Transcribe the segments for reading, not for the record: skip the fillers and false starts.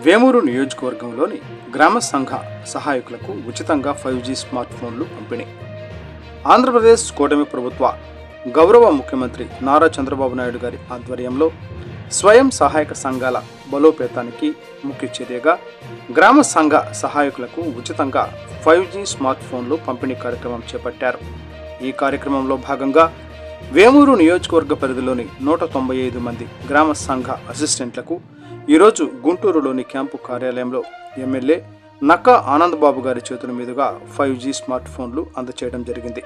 వేమూరు నియోజకవర్గంలోని గ్రామ సంఘ సహాయకులకు ఉచితంగా 5G స్మార్ట్ ఫోన్లు పంపిణీ. ఆంధ్రప్రదేశ్ కూటమి ప్రభుత్వ గౌరవ ముఖ్యమంత్రి నారా చంద్రబాబు నాయుడు గారి ఆధ్వర్యంలో స్వయం సహాయక సంఘాల బలోపేతానికి ముఖ్య చర్యగా గ్రామ సంఘ సహాయకులకు ఉచితంగా 5G స్మార్ట్ ఫోన్లు పంపిణీ కార్యక్రమం చేపట్టారు. ఈ కార్యక్రమంలో భాగంగా వేమూరు నియోజకవర్గ పరిధిలోని 195 మంది గ్రామ సంఘ అసిస్టెంట్లకు ఈరోజు గుంటూరులోని క్యాంపు కార్యాలయంలో ఎమ్మెల్యే నక్కా ఆనందబాబు గారి చేతుల మీదుగా 5G స్మార్ట్ ఫోన్లు అందచేయడం జరిగింది.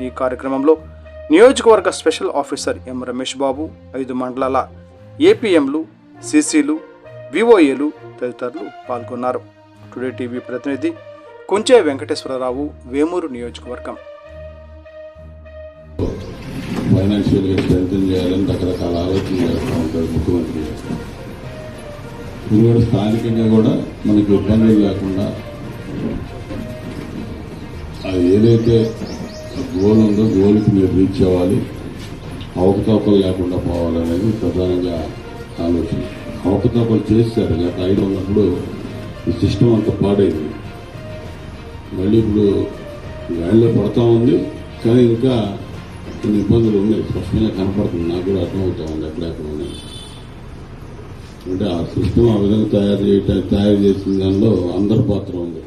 ఈ కార్యక్రమంలో నియోజకవర్గ special officer M Ramesh Babu, 5 మండలాల ఏపీఎంలు, సిసిలు, విఓఏలు తదితరులు పాల్గొన్నారు. టుడే టీవీ ప్రతినిధి కుంచే వెంకటేశ్వరరావు, వేమూరు నియోజకవర్గం. ఫైనాన్షియల్గా స్ట్రెంథన్ చేయాలని రకరకాల ఆలోచన చేస్తూ ఉంటారు ముఖ్యమంత్రి. ఇది కూడా స్థానికంగా కూడా మనకి ఇబ్బందులు లేకుండా అది ఏదైతే గోల్ ఉందో గోల్కి మీరు రీచ్ అవ్వాలి, అవకతవకలు లేకుండా పోవాలనేది ప్రధానంగా ఆలోచన. అవకతవకలు చేశారు గత 5 ఉన్నప్పుడు ఈ సిస్టమ్ అంతా పాడైంది. మళ్ళీ ఇప్పుడు గాడిలో పడతా ఉంది, కానీ ఇంకా కొన్ని ఇబ్బందులు ఉన్నాయి, స్పష్టంగా కనపడుతుంది. నాకు కూడా అర్థమవుతా ఉంది ఎక్కడెక్కడ ఉన్నాయి. అంటే ఆ సిస్టమ్ ఆ విధంగా తయారు చేసిన దానిలో అందరి పాత్ర ఉంది.